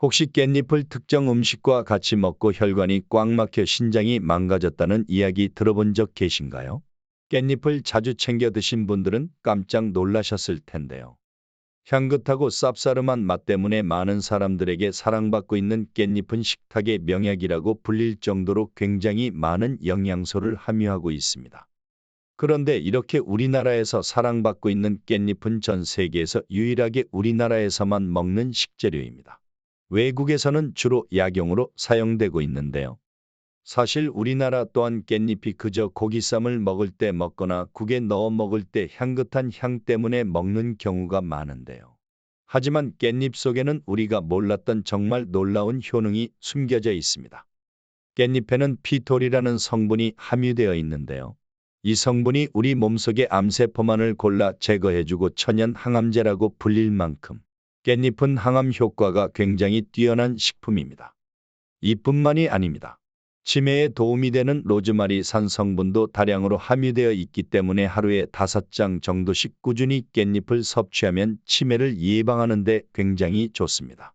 혹시 깻잎을 특정 음식과 같이 먹고 혈관이 꽉 막혀 신장이 망가졌다는 이야기 들어본 적 계신가요? 깻잎을 자주 챙겨 드신 분들은 깜짝 놀라셨을 텐데요. 향긋하고 쌉싸름한 맛 때문에 많은 사람들에게 사랑받고 있는 깻잎은 식탁의 명약이라고 불릴 정도로 굉장히 많은 영양소를 함유하고 있습니다. 그런데 이렇게 우리나라에서 사랑받고 있는 깻잎은 전 세계에서 유일하게 우리나라에서만 먹는 식재료입니다. 외국에서는 주로 약용으로 사용되고 있는데요. 사실 우리나라 또한 깻잎이 그저 고기쌈을 먹을 때 먹거나 국에 넣어 먹을 때 향긋한 향 때문에 먹는 경우가 많은데요. 하지만 깻잎 속에는 우리가 몰랐던 정말 놀라운 효능이 숨겨져 있습니다. 깻잎에는 피톨이라는 성분이 함유되어 있는데요. 이 성분이 우리 몸속의 암세포만을 골라 제거해주고 천연 항암제라고 불릴 만큼 깻잎은 항암 효과가 굉장히 뛰어난 식품입니다. 이뿐만이 아닙니다. 치매에 도움이 되는 로즈마리산 성분도 다량으로 함유되어 있기 때문에 하루에 5장 정도씩 꾸준히 깻잎을 섭취하면 치매를 예방하는 데 굉장히 좋습니다.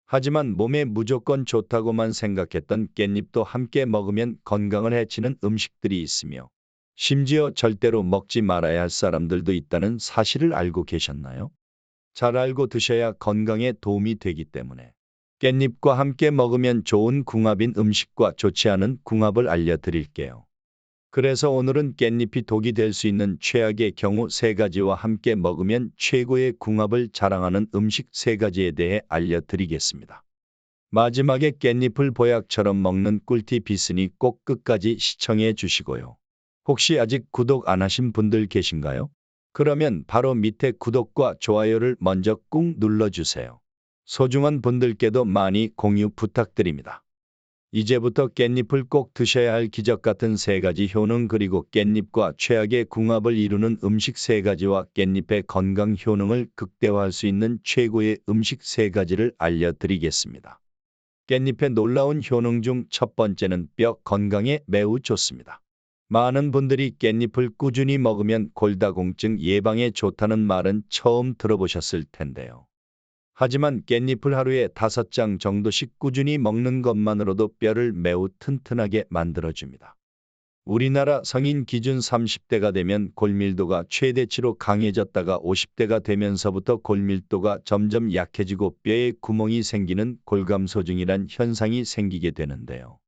하지만 몸에 무조건 좋다고만 생각했던 깻잎도 함께 먹으면 건강을 해치는 음식들이 있으며 심지어 절대로 먹지 말아야 할 사람들도 있다는 사실을 알고 계셨나요? 잘 알고 드셔야 건강에 도움이 되기 때문에 깻잎과 함께 먹으면 좋은 궁합인 음식과 좋지 않은 궁합을 알려드릴게요. 그래서 오늘은 깻잎이 독이 될 수 있는 최악의 경우 3가지와 함께 먹으면 최고의 궁합을 자랑하는 음식 3가지에 대해 알려드리겠습니다. 마지막에 깻잎을 보약처럼 먹는 꿀팁이 있으니 꼭 끝까지 시청해 주시고요. 혹시 아직 구독 안 하신 분들 계신가요? 그러면 바로 밑에 구독과 좋아요를 먼저 꾹 눌러주세요. 소중한 분들께도 많이 공유 부탁드립니다. 이제부터 깻잎을 꼭 드셔야 할 기적 같은 3가지 효능 그리고 깻잎과 최악의 궁합을 이루는 음식 3가지와 깻잎의 건강 효능을 극대화할 수 있는 최고의 음식 3가지를 알려드리겠습니다. 깻잎의 놀라운 효능 중 첫 번째는 뼈 건강에 매우 좋습니다. 많은 분들이 깻잎을 꾸준히 먹으면 골다공증 예방에 좋다는 말은 처음 들어보셨을 텐데요. 하지만 깻잎을 하루에 5장 정도씩 꾸준히 먹는 것만으로도 뼈를 매우 튼튼하게 만들어줍니다. 우리나라 성인 기준 30대가 되면 골밀도가 최대치로 강해졌다가 50대가 되면서부터 골밀도가 점점 약해지고 뼈에 구멍이 생기는 골감소증이란 현상이 생기게 되는데요.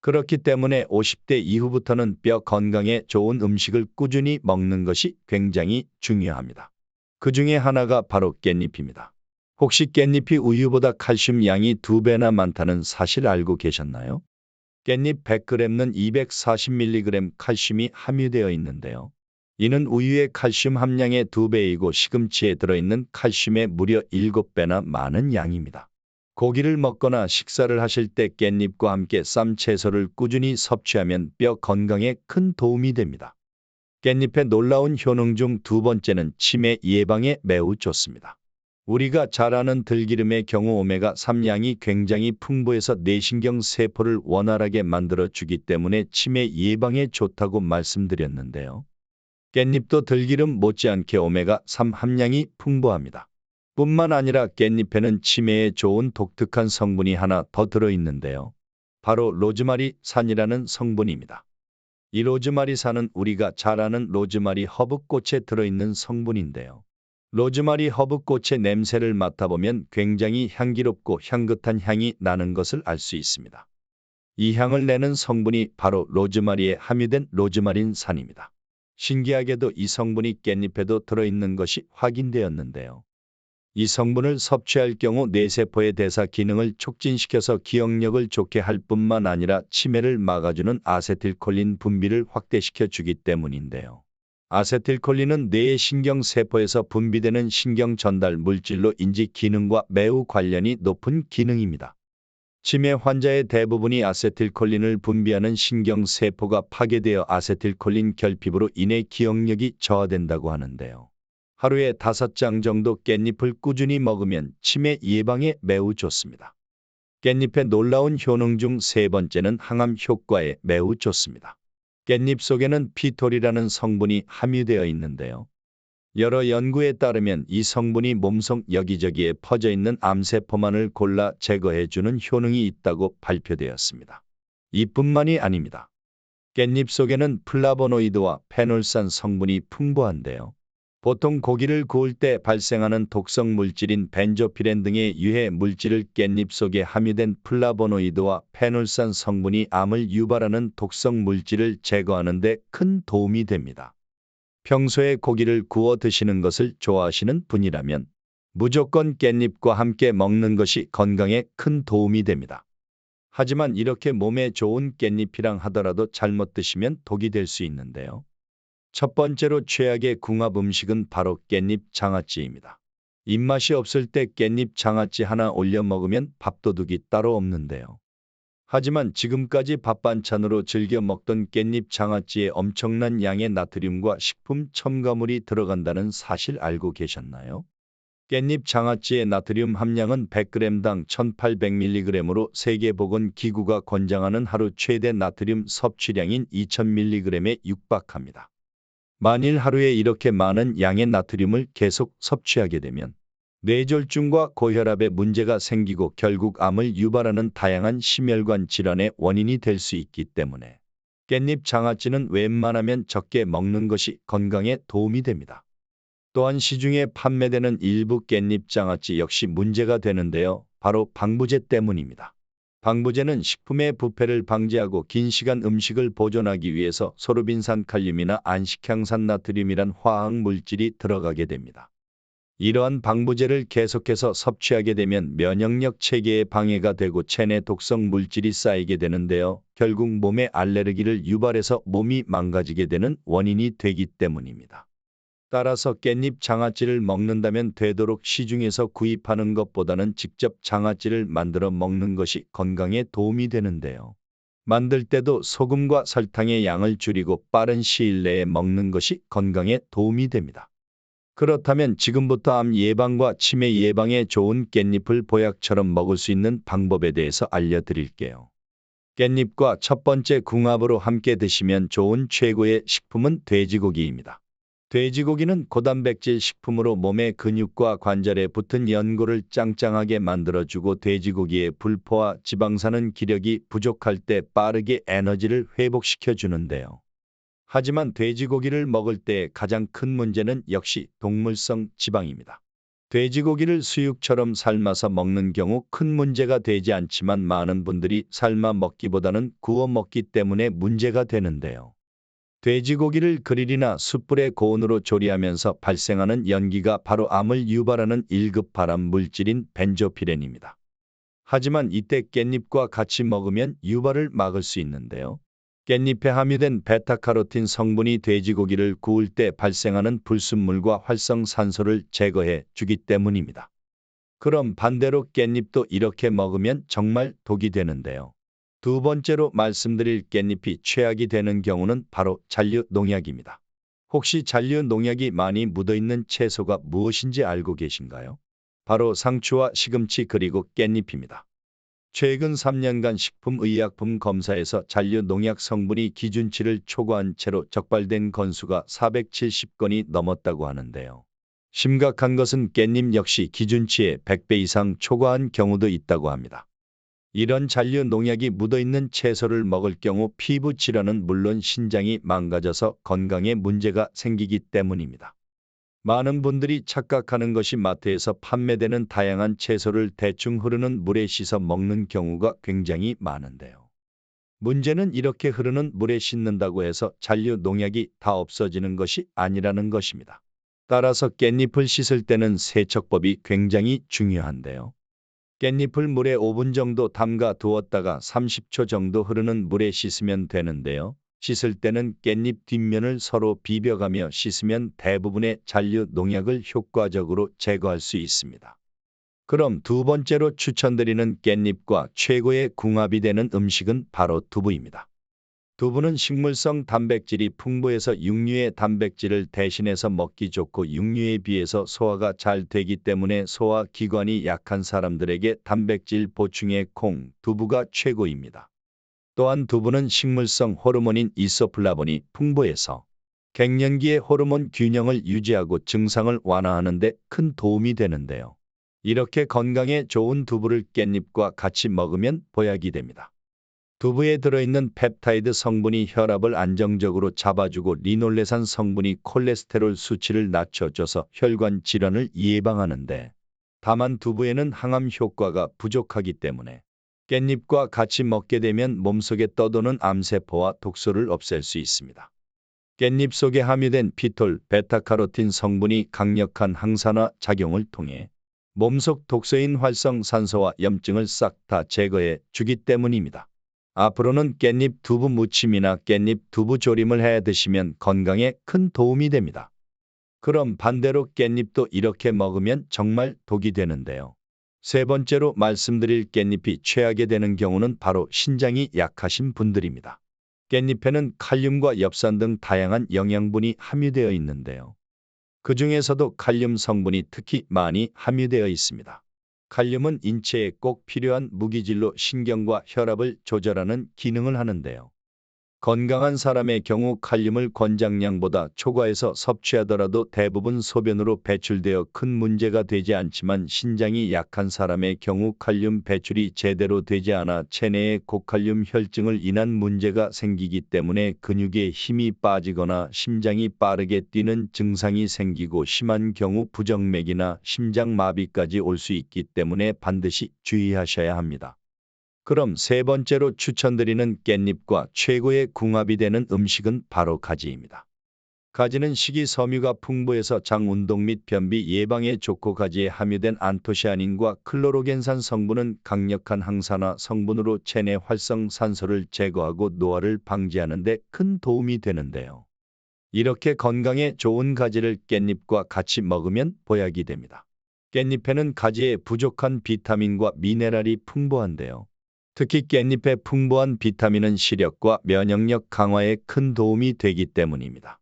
그렇기 때문에 50대 이후부터는 뼈 건강에 좋은 음식을 꾸준히 먹는 것이 굉장히 중요합니다. 그 중에 하나가 바로 깻잎입니다. 혹시 깻잎이 우유보다 칼슘 양이 2배나 많다는 사실 알고 계셨나요? 깻잎 100g는 240mg 칼슘이 함유되어 있는데요. 이는 우유의 칼슘 함량의 2배이고 시금치에 들어있는 칼슘의 무려 7배나 많은 양입니다. 고기를 먹거나 식사를 하실 때 깻잎과 함께 쌈 채소를 꾸준히 섭취하면 뼈 건강에 큰 도움이 됩니다. 깻잎의 놀라운 효능 중 2번째는 치매 예방에 매우 좋습니다. 우리가 잘 아는 들기름의 경우 오메가3 양이 굉장히 풍부해서 뇌신경 세포를 원활하게 만들어 주기 때문에 치매 예방에 좋다고 말씀드렸는데요. 깻잎도 들기름 못지않게 오메가3 함량이 풍부합니다. 뿐만 아니라 깻잎에는 치매에 좋은 독특한 성분이 하나 더 들어있는데요. 바로 로즈마리산이라는 성분입니다. 이 로즈마리산은 우리가 잘 아는 로즈마리 허브꽃에 들어있는 성분인데요. 로즈마리 허브꽃의 냄새를 맡아보면 굉장히 향기롭고 향긋한 향이 나는 것을 알 수 있습니다. 이 향을 내는 성분이 바로 로즈마리에 함유된 로즈마린산입니다. 신기하게도 이 성분이 깻잎에도 들어있는 것이 확인되었는데요. 이 성분을 섭취할 경우 뇌세포의 대사 기능을 촉진시켜서 기억력을 좋게 할 뿐만 아니라 치매를 막아주는 아세틸콜린 분비를 확대시켜 주기 때문인데요. 아세틸콜린은 뇌의 신경세포에서 분비되는 신경 전달 물질로 인지 기능과 매우 관련이 높은 기능입니다. 치매 환자의 대부분이 아세틸콜린을 분비하는 신경세포가 파괴되어 아세틸콜린 결핍으로 인해 기억력이 저하된다고 하는데요. 하루에 5장 정도 깻잎을 꾸준히 먹으면 치매 예방에 매우 좋습니다. 깻잎의 놀라운 효능 중 3번째는 항암 효과에 매우 좋습니다. 깻잎 속에는 피톨이라는 성분이 함유되어 있는데요. 여러 연구에 따르면 이 성분이 몸속 여기저기에 퍼져 있는 암세포만을 골라 제거해주는 효능이 있다고 발표되었습니다. 이뿐만이 아닙니다. 깻잎 속에는 플라보노이드와 페놀산 성분이 풍부한데요. 보통 고기를 구울 때 발생하는 독성 물질인 벤조피렌 등의 유해 물질을 깻잎 속에 함유된 플라보노이드와 페놀산 성분이 암을 유발하는 독성 물질을 제거하는 데 큰 도움이 됩니다. 평소에 고기를 구워 드시는 것을 좋아하시는 분이라면 무조건 깻잎과 함께 먹는 것이 건강에 큰 도움이 됩니다. 하지만 이렇게 몸에 좋은 깻잎이랑 하더라도 잘못 드시면 독이 될 수 있는데요. 첫 번째로 최악의 궁합 음식은 바로 깻잎 장아찌입니다. 입맛이 없을 때 깻잎 장아찌 하나 올려 먹으면 밥도둑이 따로 없는데요. 하지만 지금까지 밥 반찬으로 즐겨 먹던 깻잎 장아찌에 엄청난 양의 나트륨과 식품 첨가물이 들어간다는 사실 알고 계셨나요? 깻잎 장아찌의 나트륨 함량은 100g당 1800mg으로 세계보건기구가 권장하는 하루 최대 나트륨 섭취량인 2000mg에 육박합니다. 만일 하루에 이렇게 많은 양의 나트륨을 계속 섭취하게 되면 뇌졸중과 고혈압에 문제가 생기고 결국 암을 유발하는 다양한 심혈관 질환의 원인이 될 수 있기 때문에 깻잎 장아찌는 웬만하면 적게 먹는 것이 건강에 도움이 됩니다. 또한 시중에 판매되는 일부 깻잎 장아찌 역시 문제가 되는데요. 바로 방부제 때문입니다. 방부제는 식품의 부패를 방지하고 긴 시간 음식을 보존하기 위해서 소르빈산 칼륨이나 안식향산 나트륨이란 화학 물질이 들어가게 됩니다. 이러한 방부제를 계속해서 섭취하게 되면 면역력 체계에 방해가 되고 체내 독성 물질이 쌓이게 되는데요. 결국 몸에 알레르기를 유발해서 몸이 망가지게 되는 원인이 되기 때문입니다. 따라서 깻잎 장아찌를 먹는다면 되도록 시중에서 구입하는 것보다는 직접 장아찌를 만들어 먹는 것이 건강에 도움이 되는데요. 만들 때도 소금과 설탕의 양을 줄이고 빠른 시일 내에 먹는 것이 건강에 도움이 됩니다. 그렇다면 지금부터 암 예방과 치매 예방에 좋은 깻잎을 보약처럼 먹을 수 있는 방법에 대해서 알려드릴게요. 깻잎과 첫 번째 궁합으로 함께 드시면 좋은 최고의 식품은 돼지고기입니다. 돼지고기는 고단백질 식품으로 몸의 근육과 관절에 붙은 연골을 짱짱하게 만들어주고 돼지고기의 불포화 지방산은 기력이 부족할 때 빠르게 에너지를 회복시켜 주는데요. 하지만 돼지고기를 먹을 때 가장 큰 문제는 역시 동물성 지방입니다. 돼지고기를 수육처럼 삶아서 먹는 경우 큰 문제가 되지 않지만 많은 분들이 삶아 먹기보다는 구워 먹기 때문에 문제가 되는데요. 돼지고기를 그릴이나 숯불의 고온으로 조리하면서 발생하는 연기가 바로 암을 유발하는 1급 발암 물질인 벤조피렌입니다. 하지만 이때 깻잎과 같이 먹으면 유발을 막을 수 있는데요. 깻잎에 함유된 베타카로틴 성분이 돼지고기를 구울 때 발생하는 불순물과 활성산소를 제거해 주기 때문입니다. 그럼 반대로 깻잎도 이렇게 먹으면 정말 독이 되는데요. 두 번째로 말씀드릴 깻잎이 최악이 되는 경우는 바로 잔류 농약입니다. 혹시 잔류 농약이 많이 묻어있는 채소가 무엇인지 알고 계신가요? 바로 상추와 시금치 그리고 깻잎입니다. 최근 3년간 식품의약품 검사에서 잔류 농약 성분이 기준치를 초과한 채로 적발된 건수가 470건이 넘었다고 하는데요. 심각한 것은 깻잎 역시 기준치의 100배 이상 초과한 경우도 있다고 합니다. 이런 잔류 농약이 묻어있는 채소를 먹을 경우 피부 질환은 물론 신장이 망가져서 건강에 문제가 생기기 때문입니다. 많은 분들이 착각하는 것이 마트에서 판매되는 다양한 채소를 대충 흐르는 물에 씻어 먹는 경우가 굉장히 많은데요. 문제는 이렇게 흐르는 물에 씻는다고 해서 잔류 농약이 다 없어지는 것이 아니라는 것입니다. 따라서 깻잎을 씻을 때는 세척법이 굉장히 중요한데요. 깻잎을 물에 5분 정도 담가 두었다가 30초 정도 흐르는 물에 씻으면 되는데요. 씻을 때는 깻잎 뒷면을 서로 비벼가며 씻으면 대부분의 잔류 농약을 효과적으로 제거할 수 있습니다. 그럼 두 번째로 추천드리는 깻잎과 최고의 궁합이 되는 음식은 바로 두부입니다. 두부는 식물성 단백질이 풍부해서 육류의 단백질을 대신해서 먹기 좋고 육류에 비해서 소화가 잘 되기 때문에 소화 기관이 약한 사람들에게 단백질 보충에 콩, 두부가 최고입니다. 또한 두부는 식물성 호르몬인 이소플라본이 풍부해서 갱년기의 호르몬 균형을 유지하고 증상을 완화하는 데 큰 도움이 되는데요. 이렇게 건강에 좋은 두부를 깻잎과 같이 먹으면 보약이 됩니다. 두부에 들어있는 펩타이드 성분이 혈압을 안정적으로 잡아주고 리놀레산 성분이 콜레스테롤 수치를 낮춰줘서 혈관 질환을 예방하는데, 다만 두부에는 항암 효과가 부족하기 때문에 깻잎과 같이 먹게 되면 몸속에 떠도는 암세포와 독소를 없앨 수 있습니다. 깻잎 속에 함유된 피톨, 베타카로틴 성분이 강력한 항산화 작용을 통해 몸속 독소인 활성산소와 염증을 싹 다 제거해 주기 때문입니다. 앞으로는 깻잎 두부 무침이나 깻잎 두부 조림을 해 드시면 건강에 큰 도움이 됩니다. 그럼 반대로 깻잎도 이렇게 먹으면 정말 독이 되는데요. 세 번째로 말씀드릴 깻잎이 최악이 되는 경우는 바로 신장이 약하신 분들입니다. 깻잎에는 칼륨과 엽산 등 다양한 영양분이 함유되어 있는데요. 그 중에서도 칼륨 성분이 특히 많이 함유되어 있습니다. 칼륨은 인체에 꼭 필요한 무기질로 신경과 혈압을 조절하는 기능을 하는데요. 건강한 사람의 경우 칼륨을 권장량보다 초과해서 섭취하더라도 대부분 소변으로 배출되어 큰 문제가 되지 않지만, 신장이 약한 사람의 경우 칼륨 배출이 제대로 되지 않아 체내에 고칼륨 혈증을 인한 문제가 생기기 때문에 근육에 힘이 빠지거나 심장이 빠르게 뛰는 증상이 생기고 심한 경우 부정맥이나 심장마비까지 올 수 있기 때문에 반드시 주의하셔야 합니다. 그럼 세 번째로 추천드리는 깻잎과 최고의 궁합이 되는 음식은 바로 가지입니다. 가지는 식이섬유가 풍부해서 장 운동 및 변비 예방에 좋고, 가지에 함유된 안토시아닌과 클로로겐산 성분은 강력한 항산화 성분으로 체내 활성산소를 제거하고 노화를 방지하는 데 큰 도움이 되는데요. 이렇게 건강에 좋은 가지를 깻잎과 같이 먹으면 보약이 됩니다. 깻잎에는 가지에 부족한 비타민과 미네랄이 풍부한데요. 특히 깻잎의 풍부한 비타민은 시력과 면역력 강화에 큰 도움이 되기 때문입니다.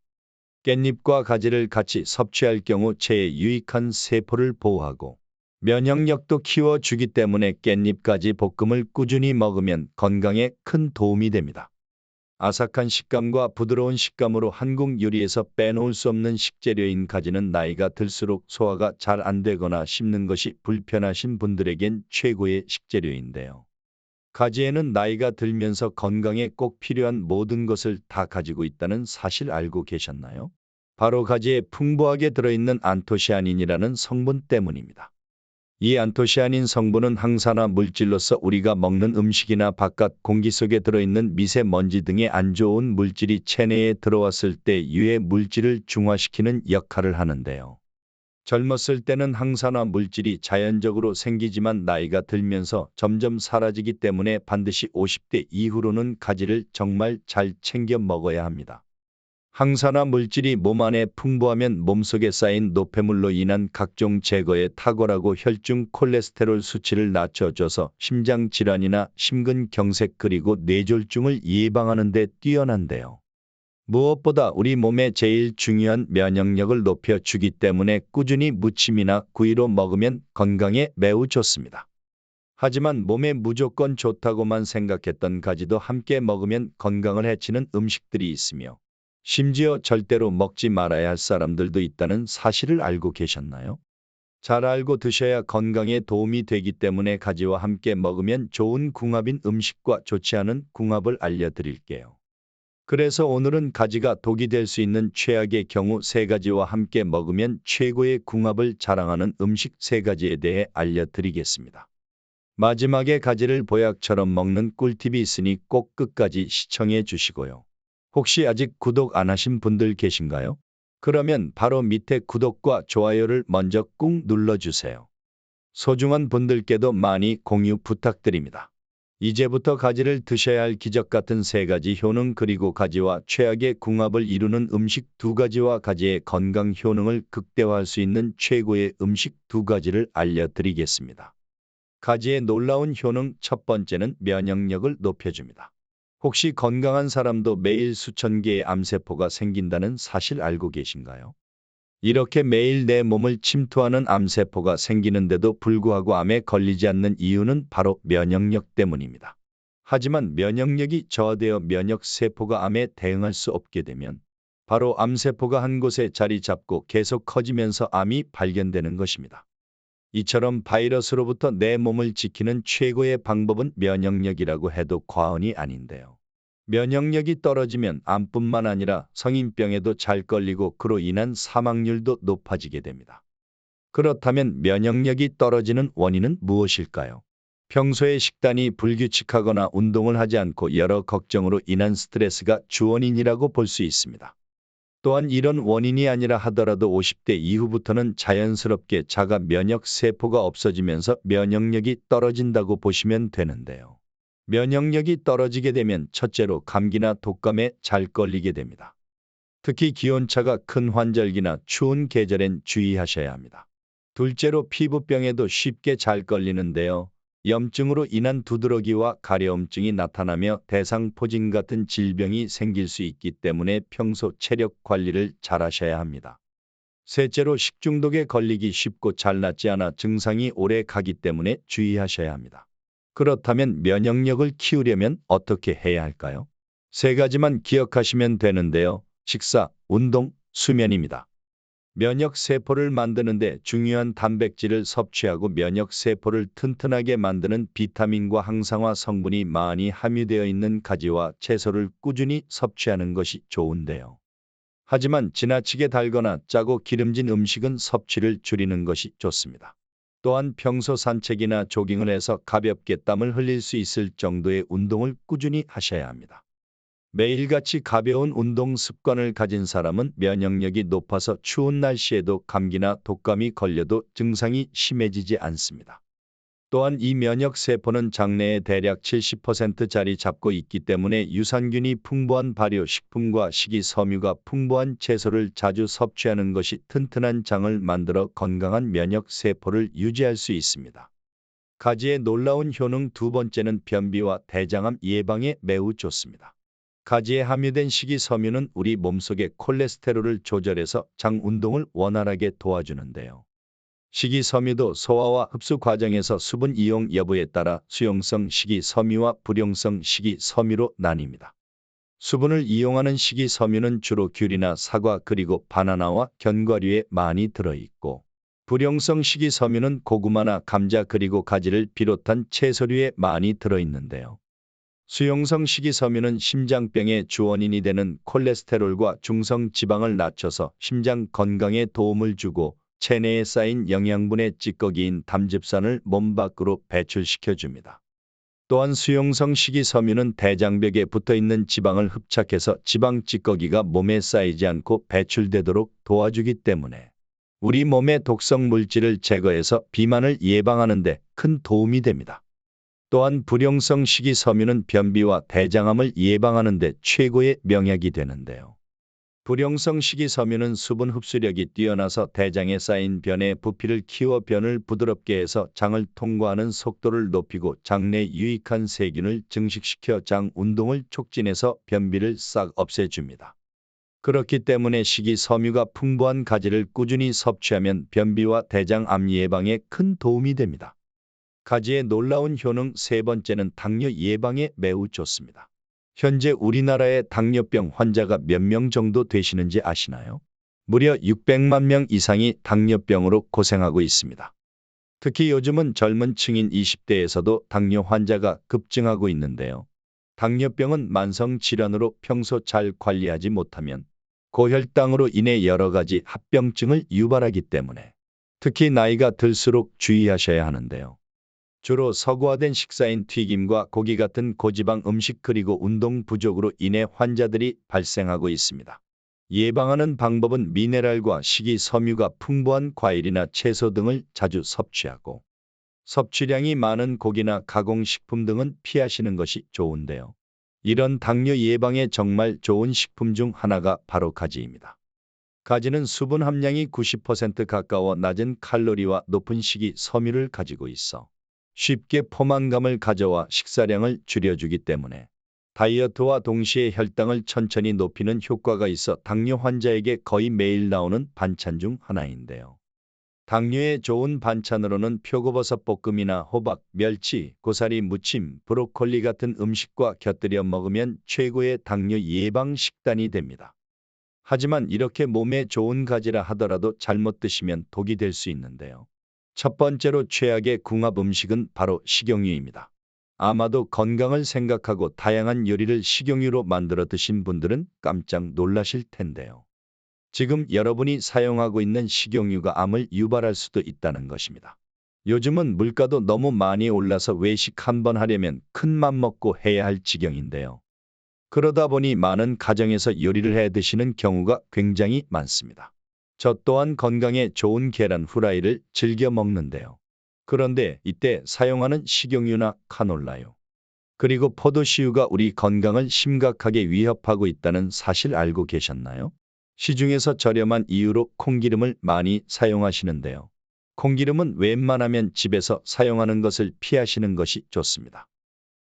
깻잎과 가지를 같이 섭취할 경우 체에 유익한 세포를 보호하고 면역력도 키워주기 때문에 깻잎가지 볶음을 꾸준히 먹으면 건강에 큰 도움이 됩니다. 아삭한 식감과 부드러운 식감으로 한국 요리에서 빼놓을 수 없는 식재료인 가지는 나이가 들수록 소화가 잘 안 되거나 씹는 것이 불편하신 분들에겐 최고의 식재료인데요. 가지에는 나이가 들면서 건강에 꼭 필요한 모든 것을 다 가지고 있다는 사실 알고 계셨나요? 바로 가지에 풍부하게 들어있는 안토시아닌이라는 성분 때문입니다. 이 안토시아닌 성분은 항산화 물질로서 우리가 먹는 음식이나 바깥 공기 속에 들어있는 미세먼지 등의 안 좋은 물질이 체내에 들어왔을 때 유해 물질을 중화시키는 역할을 하는데요. 젊었을 때는 항산화 물질이 자연적으로 생기지만 나이가 들면서 점점 사라지기 때문에 반드시 50대 이후로는 가지를 정말 잘 챙겨 먹어야 합니다. 항산화 물질이 몸 안에 풍부하면 몸속에 쌓인 노폐물로 인한 각종 제거에 탁월하고 혈중 콜레스테롤 수치를 낮춰줘서 심장 질환이나 심근경색 그리고 뇌졸중을 예방하는 데 뛰어난데요. 무엇보다 우리 몸에 제일 중요한 면역력을 높여주기 때문에 꾸준히 무침이나 구이로 먹으면 건강에 매우 좋습니다. 하지만 몸에 무조건 좋다고만 생각했던 가지도 함께 먹으면 건강을 해치는 음식들이 있으며, 심지어 절대로 먹지 말아야 할 사람들도 있다는 사실을 알고 계셨나요? 잘 알고 드셔야 건강에 도움이 되기 때문에 가지와 함께 먹으면 좋은 궁합인 음식과 좋지 않은 궁합을 알려드릴게요. 그래서 오늘은 가지가 독이 될 수 있는 최악의 경우 세 가지와 함께 먹으면 최고의 궁합을 자랑하는 음식 세 가지에 대해 알려드리겠습니다. 마지막에 가지를 보약처럼 먹는 꿀팁이 있으니 꼭 끝까지 시청해 주시고요. 혹시 아직 구독 안 하신 분들 계신가요? 그러면 바로 밑에 구독과 좋아요를 먼저 꾹 눌러주세요. 소중한 분들께도 많이 공유 부탁드립니다. 이제부터 가지를 드셔야 할 기적 같은 세 가지 효능, 그리고 가지와 최악의 궁합을 이루는 음식 두 가지와 가지의 건강 효능을 극대화할 수 있는 최고의 음식 두 가지를 알려드리겠습니다. 가지의 놀라운 효능, 첫 번째는 면역력을 높여줍니다. 혹시 건강한 사람도 매일 수천 개의 암세포가 생긴다는 사실 알고 계신가요? 이렇게 매일 내 몸을 침투하는 암세포가 생기는데도 불구하고 암에 걸리지 않는 이유는 바로 면역력 때문입니다. 하지만 면역력이 저하되어 면역세포가 암에 대응할 수 없게 되면 바로 암세포가 한 곳에 자리 잡고 계속 커지면서 암이 발견되는 것입니다. 이처럼 바이러스로부터 내 몸을 지키는 최고의 방법은 면역력이라고 해도 과언이 아닌데요. 면역력이 떨어지면 암뿐만 아니라 성인병에도 잘 걸리고 그로 인한 사망률도 높아지게 됩니다. 그렇다면 면역력이 떨어지는 원인은 무엇일까요? 평소에 식단이 불규칙하거나 운동을 하지 않고 여러 걱정으로 인한 스트레스가 주원인이라고 볼 수 있습니다. 또한 이런 원인이 아니라 하더라도 50대 이후부터는 자연스럽게 자가 면역 세포가 없어지면서 면역력이 떨어진다고 보시면 되는데요. 면역력이 떨어지게 되면 첫째로 감기나 독감에 잘 걸리게 됩니다. 특히 기온차가 큰 환절기나 추운 계절엔 주의하셔야 합니다. 둘째로 피부병에도 쉽게 잘 걸리는데요. 염증으로 인한 두드러기와 가려움증이 나타나며 대상포진 같은 질병이 생길 수 있기 때문에 평소 체력 관리를 잘 하셔야 합니다. 셋째로 식중독에 걸리기 쉽고 잘 낫지 않아 증상이 오래 가기 때문에 주의하셔야 합니다. 그렇다면 면역력을 키우려면 어떻게 해야 할까요? 세 가지만 기억하시면 되는데요. 식사, 운동, 수면입니다. 면역 세포를 만드는데 중요한 단백질을 섭취하고 면역 세포를 튼튼하게 만드는 비타민과 항산화 성분이 많이 함유되어 있는 가지와 채소를 꾸준히 섭취하는 것이 좋은데요. 하지만 지나치게 달거나 짜고 기름진 음식은 섭취를 줄이는 것이 좋습니다. 또한 평소 산책이나 조깅을 해서 가볍게 땀을 흘릴 수 있을 정도의 운동을 꾸준히 하셔야 합니다. 매일같이 가벼운 운동 습관을 가진 사람은 면역력이 높아서 추운 날씨에도 감기나 독감이 걸려도 증상이 심해지지 않습니다. 또한 이 면역 세포는 장내에 대략 70% 자리 잡고 있기 때문에 유산균이 풍부한 발효 식품과 식이섬유가 풍부한 채소를 자주 섭취하는 것이 튼튼한 장을 만들어 건강한 면역 세포를 유지할 수 있습니다. 가지의 놀라운 효능 두 번째는 변비와 대장암 예방에 매우 좋습니다. 가지에 함유된 식이섬유는 우리 몸속의 콜레스테롤을 조절해서 장 운동을 원활하게 도와주는데요. 식이섬유도 소화와 흡수 과정에서 수분 이용 여부에 따라 수용성 식이섬유와 불용성 식이섬유로 나뉩니다. 수분을 이용하는 식이섬유는 주로 귤이나 사과 그리고 바나나와 견과류에 많이 들어있고, 불용성 식이섬유는 고구마나 감자 그리고 가지를 비롯한 채소류에 많이 들어있는데요. 수용성 식이섬유는 심장병의 주원인이 되는 콜레스테롤과 중성 지방을 낮춰서 심장 건강에 도움을 주고 체내에 쌓인 영양분의 찌꺼기인 담즙산을 몸 밖으로 배출시켜 줍니다. 또한 수용성 식이섬유는 대장벽에 붙어있는 지방을 흡착해서 지방 찌꺼기가 몸에 쌓이지 않고 배출되도록 도와주기 때문에 우리 몸의 독성 물질을 제거해서 비만을 예방하는 데 큰 도움이 됩니다. 또한 불용성 식이섬유는 변비와 대장암을 예방하는 데 최고의 명약이 되는데요. 불용성 식이섬유는 수분 흡수력이 뛰어나서 대장에 쌓인 변의 부피를 키워 변을 부드럽게 해서 장을 통과하는 속도를 높이고 장내 유익한 세균을 증식시켜 장 운동을 촉진해서 변비를 싹 없애줍니다. 그렇기 때문에 식이섬유가 풍부한 가지를 꾸준히 섭취하면 변비와 대장암 예방에 큰 도움이 됩니다. 가지의 놀라운 효능 세 번째는 당뇨 예방에 매우 좋습니다. 현재 우리나라의 당뇨병 환자가 몇 명 정도 되시는지 아시나요? 무려 600만 명 이상이 당뇨병으로 고생하고 있습니다. 특히 요즘은 젊은 층인 20대에서도 당뇨 환자가 급증하고 있는데요. 당뇨병은 만성 질환으로 평소 잘 관리하지 못하면 고혈당으로 인해 여러 가지 합병증을 유발하기 때문에 특히 나이가 들수록 주의하셔야 하는데요. 주로 서구화된 식사인 튀김과 고기 같은 고지방 음식 그리고 운동 부족으로 인해 환자들이 발생하고 있습니다. 예방하는 방법은 미네랄과 식이섬유가 풍부한 과일이나 채소 등을 자주 섭취하고 섭취량이 많은 고기나 가공식품 등은 피하시는 것이 좋은데요. 이런 당뇨 예방에 정말 좋은 식품 중 하나가 바로 가지입니다. 가지는 수분 함량이 90% 가까워 낮은 칼로리와 높은 식이섬유를 가지고 있어 쉽게 포만감을 가져와 식사량을 줄여주기 때문에 다이어트와 동시에 혈당을 천천히 높이는 효과가 있어 당뇨 환자에게 거의 매일 나오는 반찬 중 하나인데요. 당뇨에 좋은 반찬으로는 표고버섯 볶음이나 호박, 멸치, 고사리 무침, 브로콜리 같은 음식과 곁들여 먹으면 최고의 당뇨 예방 식단이 됩니다. 하지만 이렇게 몸에 좋은 가지라 하더라도 잘못 드시면 독이 될 수 있는데요. 첫 번째로 최악의 궁합 음식은 바로 식용유입니다. 아마도 건강을 생각하고 다양한 요리를 식용유로 만들어 드신 분들은 깜짝 놀라실 텐데요. 지금 여러분이 사용하고 있는 식용유가 암을 유발할 수도 있다는 것입니다. 요즘은 물가도 너무 많이 올라서 외식 한번 하려면 큰 맘 먹고 해야 할 지경인데요. 그러다 보니 많은 가정에서 요리를 해 드시는 경우가 굉장히 많습니다. 저 또한 건강에 좋은 계란 후라이를 즐겨 먹는데요. 그런데 이때 사용하는 식용유나 카놀라유, 그리고 포도씨유가 우리 건강을 심각하게 위협하고 있다는 사실 알고 계셨나요? 시중에서 저렴한 이유로 콩기름을 많이 사용하시는데요. 콩기름은 웬만하면 집에서 사용하는 것을 피하시는 것이 좋습니다.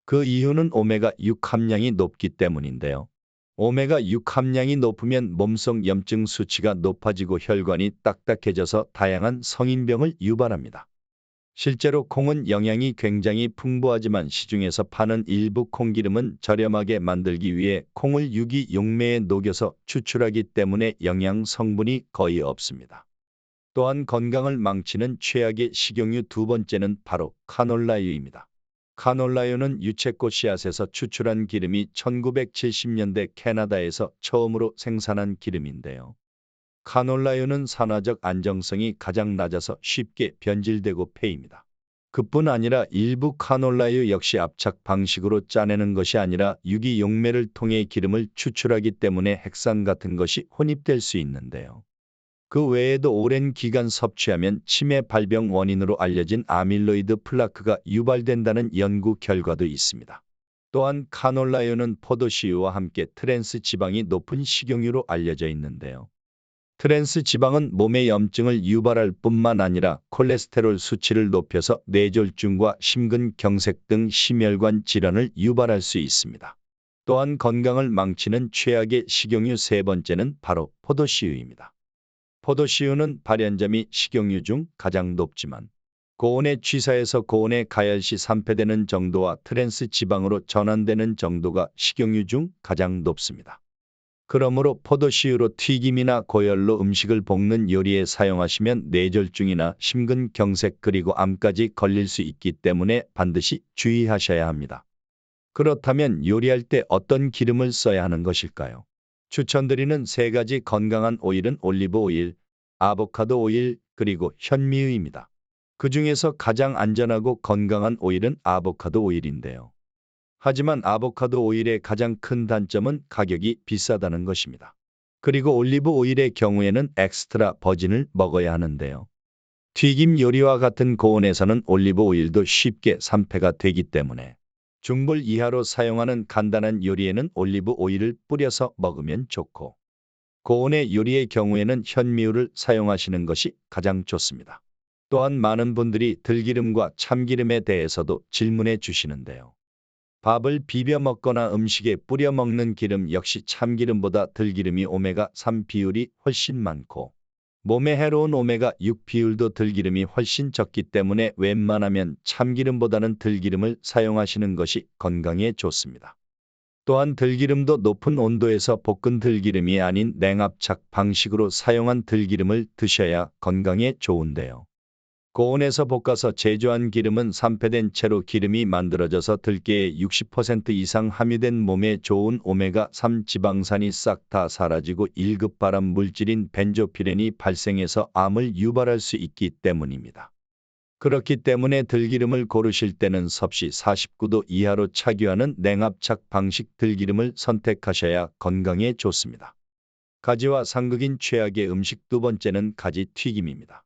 그 이유는 오메가6 함량이 높기 때문인데요. 오메가6 함량이 높으면 몸속 염증 수치가 높아지고 혈관이 딱딱해져서 다양한 성인병을 유발합니다. 실제로 콩은 영양이 굉장히 풍부하지만 시중에서 파는 일부 콩기름은 저렴하게 만들기 위해 콩을 유기용매에 녹여서 추출하기 때문에 영양 성분이 거의 없습니다. 또한 건강을 망치는 최악의 식용유 두 번째는 바로 카놀라유입니다. 카놀라유는 유채꽃 씨앗에서 추출한 기름이 1970년대 캐나다에서 처음으로 생산한 기름인데요. 카놀라유는 산화적 안정성이 가장 낮아서 쉽게 변질되고 패입니다. 그뿐 아니라 일부 카놀라유 역시 압착 방식으로 짜내는 것이 아니라 유기용매를 통해 기름을 추출하기 때문에 핵산 같은 것이 혼입될 수 있는데요. 그 외에도 오랜 기간 섭취하면 치매 발병 원인으로 알려진 아밀로이드 플라크가 유발된다는 연구 결과도 있습니다. 또한 카놀라유는 포도씨유와 함께 트랜스 지방이 높은 식용유로 알려져 있는데요. 트랜스 지방은 몸의 염증을 유발할 뿐만 아니라 콜레스테롤 수치를 높여서 뇌졸중과 심근경색 등 심혈관 질환을 유발할 수 있습니다. 또한 건강을 망치는 최악의 식용유 세 번째는 바로 포도씨유입니다. 포도씨유는 발연점이 식용유 중 가장 높지만 고온에 취사해서 고온에 가열시 산패되는 정도와 트랜스 지방으로 전환되는 정도가 식용유 중 가장 높습니다. 그러므로 포도씨유로 튀김이나 고열로 음식을 볶는 요리에 사용하시면 뇌졸중이나 심근경색 그리고 암까지 걸릴 수 있기 때문에 반드시 주의하셔야 합니다. 그렇다면 요리할 때 어떤 기름을 써야 하는 것일까요? 추천드리는 세 가지 건강한 오일은 올리브 오일, 아보카도 오일, 그리고 현미유입니다. 그 중에서 가장 안전하고 건강한 오일은 아보카도 오일인데요. 하지만 아보카도 오일의 가장 큰 단점은 가격이 비싸다는 것입니다. 그리고 올리브 오일의 경우에는 엑스트라 버진을 먹어야 하는데요. 튀김 요리와 같은 고온에서는 올리브 오일도 쉽게 산패가 되기 때문에 중불 이하로 사용하는 간단한 요리에는 올리브 오일을 뿌려서 먹으면 좋고 고온의 요리의 경우에는 현미유를 사용하시는 것이 가장 좋습니다. 또한 많은 분들이 들기름과 참기름에 대해서도 질문해 주시는데요. 밥을 비벼 먹거나 음식에 뿌려 먹는 기름 역시 참기름보다 들기름이 오메가3 비율이 훨씬 많고 몸에 해로운 오메가6 비율도 들기름이 훨씬 적기 때문에 웬만하면 참기름보다는 들기름을 사용하시는 것이 건강에 좋습니다. 또한 들기름도 높은 온도에서 볶은 들기름이 아닌 냉압착 방식으로 사용한 들기름을 드셔야 건강에 좋은데요. 고온에서 볶아서 제조한 기름은 산패된 채로 기름이 만들어져서 들깨의 60% 이상 함유된 몸에 좋은 오메가3 지방산이 싹 다 사라지고 1급 발암 물질인 벤조피렌이 발생해서 암을 유발할 수 있기 때문입니다. 그렇기 때문에 들기름을 고르실 때는 섭씨 49도 이하로 착유하는 냉압착 방식 들기름을 선택하셔야 건강에 좋습니다. 가지와 상극인 최악의 음식 두 번째는 가지 튀김입니다.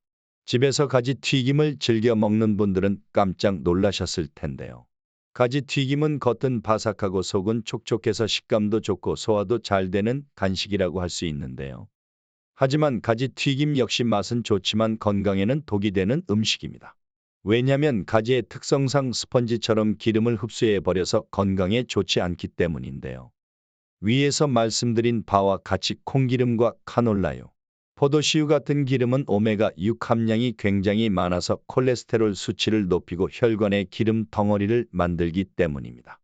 집에서 가지 튀김을 즐겨 먹는 분들은 깜짝 놀라셨을 텐데요. 가지 튀김은 겉은 바삭하고 속은 촉촉해서 식감도 좋고 소화도 잘 되는 간식이라고 할 수 있는데요. 하지만 가지 튀김 역시 맛은 좋지만 건강에는 독이 되는 음식입니다. 왜냐하면 가지의 특성상 스펀지처럼 기름을 흡수해 버려서 건강에 좋지 않기 때문인데요. 위에서 말씀드린 바와 같이 콩기름과 카놀라유, 포도씨유 같은 기름은 오메가6 함량이 굉장히 많아서 콜레스테롤 수치를 높이고 혈관에 기름 덩어리를 만들기 때문입니다.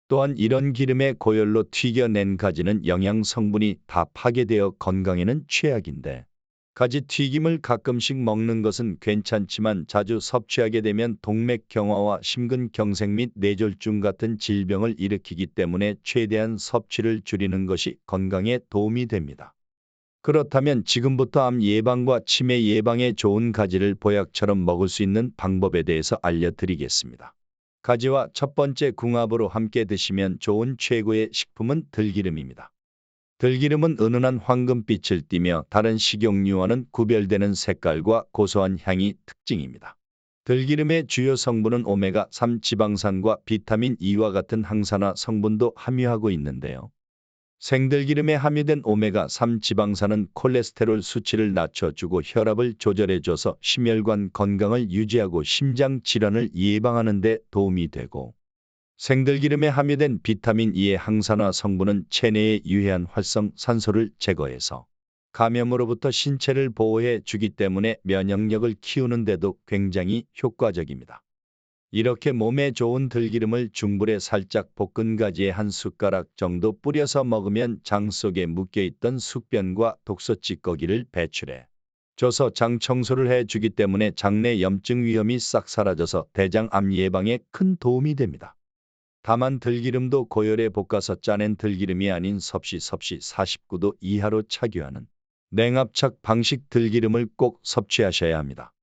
또한 이런 기름에 고열로 튀겨낸 가지는 영양 성분이 다 파괴되어 건강에는 최악인데, 가지 튀김을 가끔씩 먹는 것은 괜찮지만 자주 섭취하게 되면 동맥경화와 심근경색 및 뇌졸중 같은 질병을 일으키기 때문에 최대한 섭취를 줄이는 것이 건강에 도움이 됩니다. 그렇다면 지금부터 암 예방과 치매 예방에 좋은 가지를 보약처럼 먹을 수 있는 방법에 대해서 알려드리겠습니다. 가지와 첫 번째 궁합으로 함께 드시면 좋은 최고의 식품은 들기름입니다. 들기름은 은은한 황금빛을 띠며 다른 식용유와는 구별되는 색깔과 고소한 향이 특징입니다. 들기름의 주요 성분은 오메가3 지방산과 비타민 E와 같은 항산화 성분도 함유하고 있는데요. 생들기름에 함유된 오메가3 지방산은 콜레스테롤 수치를 낮춰주고 혈압을 조절해줘서 심혈관 건강을 유지하고 심장 질환을 예방하는 데 도움이 되고, 생들기름에 함유된 비타민 E의 항산화 성분은 체내의 유해한 활성산소를 제거해서 감염으로부터 신체를 보호해 주기 때문에 면역력을 키우는 데도 굉장히 효과적입니다. 이렇게 몸에 좋은 들기름을 중불에 살짝 볶은 가지에 한 숟가락 정도 뿌려서 먹으면 장 속에 묻혀있던 숙변과 독소 찌꺼기를 배출해 줘서 장 청소를 해주기 때문에 장내 염증 위험이 싹 사라져서 대장암 예방에 큰 도움이 됩니다. 다만 들기름도 고열에 볶아서 짜낸 들기름이 아닌 섭씨 49도 이하로 차교하는 냉압착 방식 들기름을 꼭 섭취하셔야 합니다.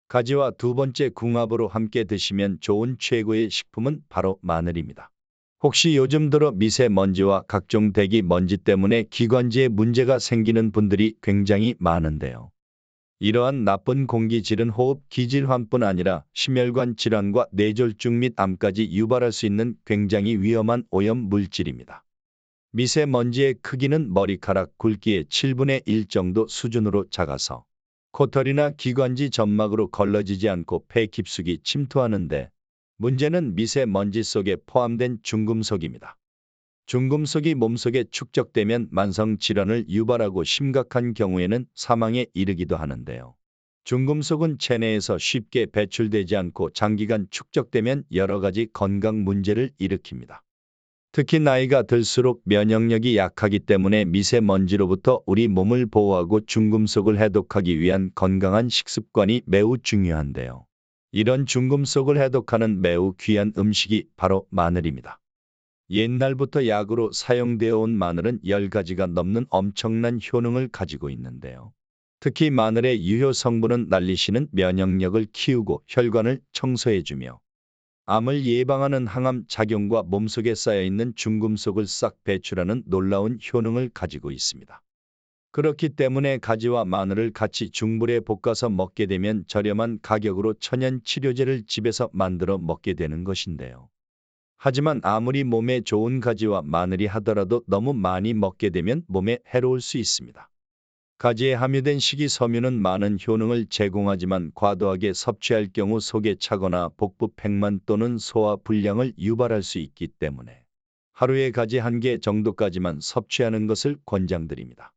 가지와 두 번째 궁합으로 함께 드시면 좋은 최고의 식품은 바로 마늘입니다. 혹시 요즘 들어 미세먼지와 각종 대기 먼지 때문에 기관지에 문제가 생기는 분들이 굉장히 많은데요. 이러한 나쁜 공기질은 호흡 기질환뿐 아니라 심혈관 질환과 뇌졸중 및 암까지 유발할 수 있는 굉장히 위험한 오염 물질입니다. 미세먼지의 크기는 머리카락 굵기의 7분의 1 정도 수준으로 작아서 코털이나 기관지 점막으로 걸러지지 않고 폐 깊숙이 침투하는데, 문제는 미세먼지 속에 포함된 중금속입니다. 중금속이 몸속에 축적되면 만성 질환을 유발하고 심각한 경우에는 사망에 이르기도 하는데요. 중금속은 체내에서 쉽게 배출되지 않고 장기간 축적되면 여러 가지 건강 문제를 일으킵니다. 특히 나이가 들수록 면역력이 약하기 때문에 미세먼지로부터 우리 몸을 보호하고 중금속을 해독하기 위한 건강한 식습관이 매우 중요한데요. 이런 중금속을 해독하는 매우 귀한 음식이 바로 마늘입니다. 옛날부터 약으로 사용되어 온 마늘은 10가지가 넘는 엄청난 효능을 가지고 있는데요. 특히 마늘의 유효 성분은 날리시는 면역력을 키우고 혈관을 청소해주며 암을 예방하는 항암 작용과 몸속에 쌓여있는 중금속을 싹 배출하는 놀라운 효능을 가지고 있습니다. 그렇기 때문에 가지와 마늘을 같이 중불에 볶아서 먹게 되면 저렴한 가격으로 천연 치료제를 집에서 만들어 먹게 되는 것인데요. 하지만 아무리 몸에 좋은 가지와 마늘이 하더라도 너무 많이 먹게 되면 몸에 해로울 수 있습니다. 가지에 함유된 식이섬유는 많은 효능을 제공하지만 과도하게 섭취할 경우 속에 차거나 복부 팽만 또는 소화 불량을 유발할 수 있기 때문에 하루에 가지 1개 정도까지만 섭취하는 것을 권장드립니다.